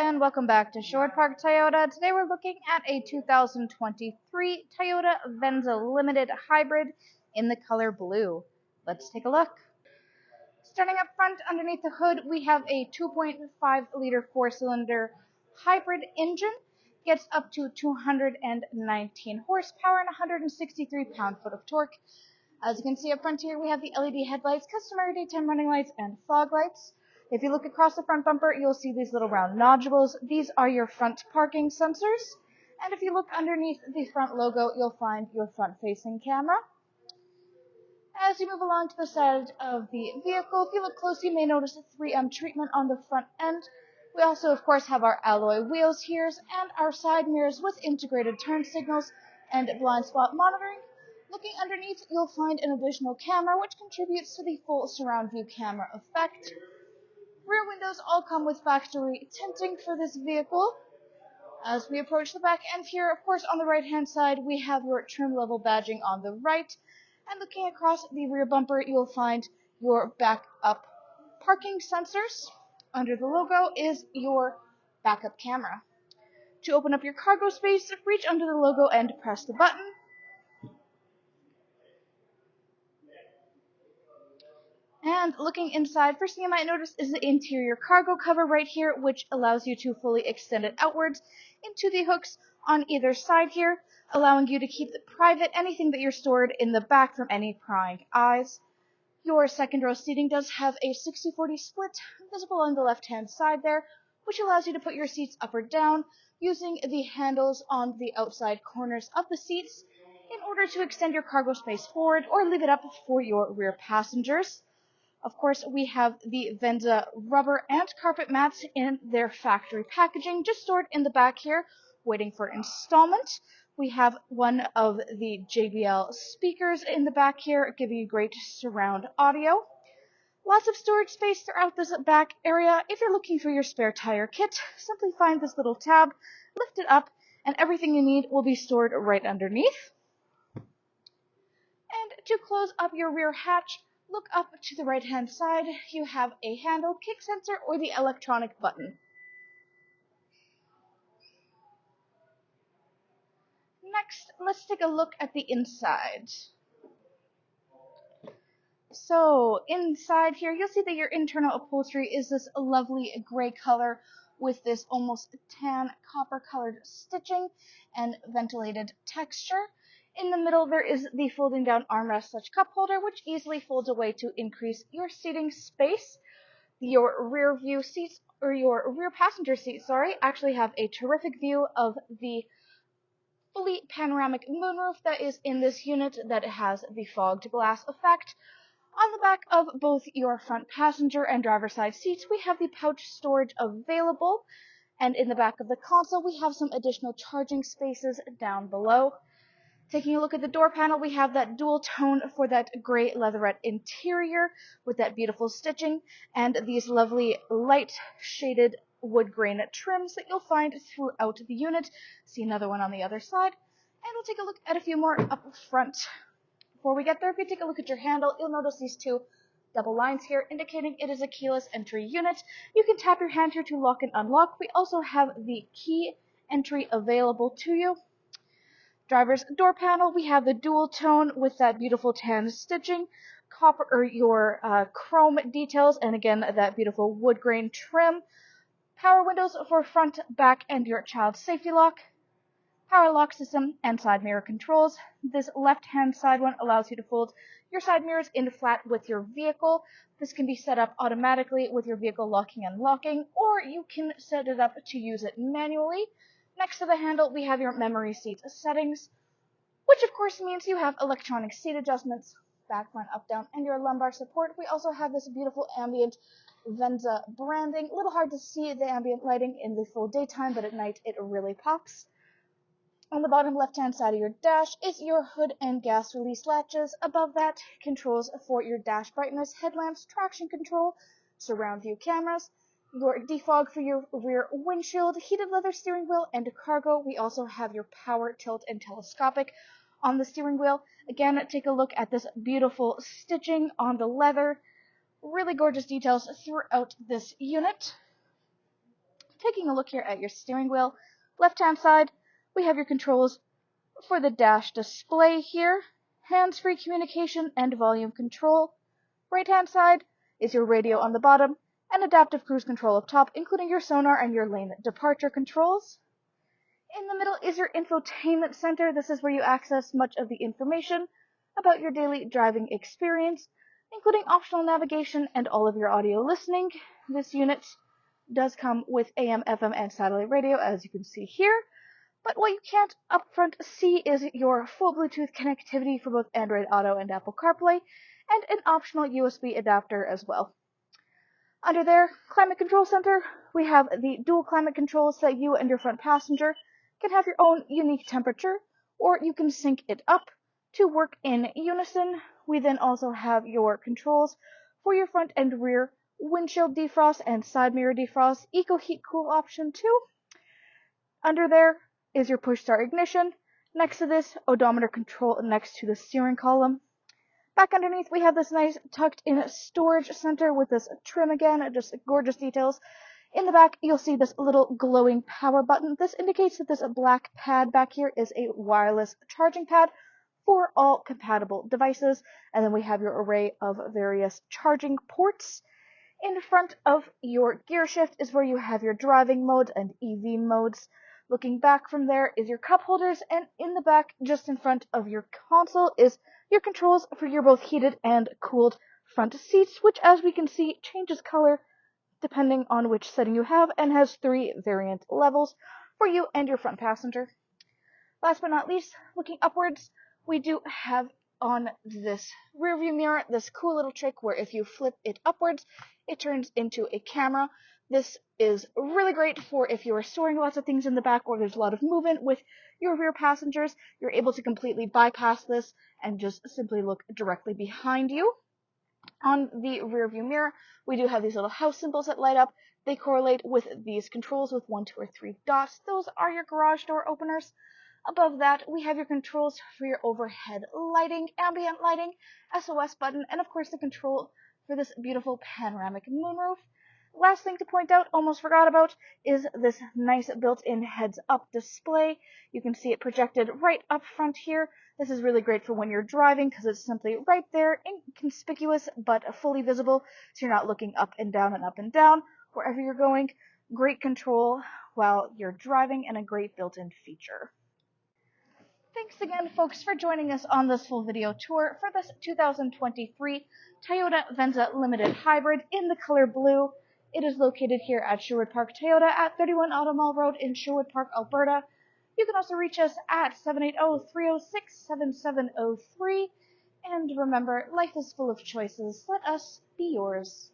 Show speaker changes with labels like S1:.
S1: and welcome back to Sherwood Park Toyota. Today we're looking at a 2023 Toyota Venza Limited Hybrid in the color blue. Let's take a look. Starting up front, underneath the hood, we have a 2.5-liter four-cylinder hybrid engine. Gets up to 219 horsepower and 163 pound-foot of torque. As you can see up front here, we have the LED headlights, customary daytime running lights, and fog lights. If you look across the front bumper, you'll see these little round nodules. These are your front parking sensors. And if you look underneath the front logo, you'll find your front-facing camera. As you move along to the side of the vehicle, if you look close, you may notice a 3M treatment on the front end. We also, of course, have our alloy wheels here and our side mirrors with integrated turn signals and blind spot monitoring. Looking underneath, you'll find an additional camera, which contributes to the full surround view camera effect. Rear windows all come with factory tinting for this vehicle. As we approach the back end here, of course, on the right-hand side, we have your trim level badging on the right. And looking across the rear bumper, you'll find your backup parking sensors. Under the logo is your backup camera. To open up your cargo space, reach under the logo and press the button. And looking inside, first thing you might notice is the interior cargo cover right here, which allows you to fully extend it outwards into the hooks on either side here, allowing you to keep it private, anything that you're stored in the back from any prying eyes. Your second row seating does have a 60-40 split visible on the left-hand side there, which allows you to put your seats up or down using the handles on the outside corners of the seats in order to extend your cargo space forward or leave it up for your rear passengers. Of course, we have the Venza rubber and carpet mats in their factory packaging, just stored in the back here, waiting for installment. We have one of the JBL speakers in the back here, giving you great surround audio. Lots of storage space throughout this back area. If you're looking for your spare tire kit, simply find this little tab, lift it up, and everything you need will be stored right underneath. And to close up your rear hatch, look up to the right-hand side. You have a handle, kick sensor, or the electronic button. Next, let's take a look at the inside. So, inside here, you'll see that your internal upholstery is this lovely gray color with this almost tan copper-colored stitching and ventilated texture. In the middle, there is the folding down armrest/cup holder, which easily folds away to increase your seating space. Your rear view seats, or your rear passenger seats, actually have a terrific view of the fully panoramic moonroof that is in this unit that has the fogged glass effect. On the back of both your front passenger and driver side seats, we have the pouch storage available. And in the back of the console, we have some additional charging spaces down below. Taking a look at the door panel, we have that dual tone for that gray leatherette interior with that beautiful stitching and these lovely light shaded wood grain trims that you'll find throughout the unit. See another one on the other side. And we'll take a look at a few more up front. Before we get there, if you take a look at your handle, you'll notice these two double lines here indicating it is a keyless entry unit. You can tap your hand here to lock and unlock. We also have the key entry available to you. Driver's door panel, we have the dual tone with that beautiful tan stitching, copper or your chrome details, and again that beautiful wood grain trim. Power windows for front, back, and your child safety lock. Power lock system and side mirror controls. This left-hand side one allows you to fold your side mirrors in flat with your vehicle. This can be set up automatically with your vehicle locking and unlocking, or you can set it up to use it manually. Next to the handle, we have your memory seat settings, which of course means you have electronic seat adjustments, back, front, up, down, and your lumbar support. We also have this beautiful ambient Venza branding. A little hard to see the ambient lighting in the full daytime, but at night it really pops. On the bottom left-hand side of your dash is your hood and gas release latches. Above that, controls for your dash brightness, headlamps, traction control, surround view cameras, your defog for your rear windshield, heated leather steering wheel, and cargo. We also have your power, tilt, and telescopic on the steering wheel. Again, take a look at this beautiful stitching on the leather. Really gorgeous details throughout this unit. taking a look here at your steering wheel, left-hand side, we have your controls for the dash display here, hands-free communication and volume control. Right-hand side is your radio on the bottom, and adaptive cruise control up top, including your sonar and your lane departure controls. In the middle is your infotainment center. This is where you access much of the information about your daily driving experience, including optional navigation and all of your audio listening. This unit does come with AM, FM, and satellite radio, as you can see here. But what you can't upfront see is your full Bluetooth connectivity for both Android Auto and Apple CarPlay, and an optional USB adapter as well. Under there, Climate Control Center, we have the dual climate controls so that you and your front passenger can have your own unique temperature, or you can sync it up to work in unison. We then also have your controls for your front and rear windshield defrost and side mirror defrost, Eco Heat Cool option too. Under there is your push start ignition. Next to this, odometer control next to the steering column. Back underneath, we have this nice tucked-in storage center with this trim again, just gorgeous details. In the back, you'll see this little glowing power button. This indicates that this black pad back here is a wireless charging pad for all compatible devices. And then we have your array of various charging ports. In front of your gear shift is where you have your driving modes and EV modes. Looking back from there is your cup holders, and in the back, just in front of your console, is your controls for your both heated and cooled front seats, which, as we can see, changes color depending on which setting you have, and has 3 variant levels for you and your front passenger. Last but not least, looking upwards, we do have on this rear view mirror this cool little trick where if you flip it upwards, it turns into a camera. This is really great for if you are storing lots of things in the back or there's a lot of movement with your rear passengers. You're able to completely bypass this and just simply look directly behind you. On the rear view mirror, we do have these little house symbols that light up. They correlate with these controls with 1, 2, or 3 dots. Those are your garage door openers. Above that, we have your controls for your overhead lighting, ambient lighting, SOS button, and of course the control for this beautiful panoramic moonroof. Last thing to point out, almost forgot about, is this nice built-in heads-up display. You can see it projected right up front here. This is really great for when you're driving because it's simply right there, inconspicuous but fully visible, so you're not looking up and down wherever you're going. Great control while you're driving and a great built-in feature. Thanks again, folks, for joining us on this full video tour for this 2023 Toyota Venza Limited Hybrid in the color blue. It is located here at Sherwood Park Toyota at 31 Automall Road in Sherwood Park, Alberta. You can also reach us at 780-306-7703. And remember, life is full of choices. Let us be yours.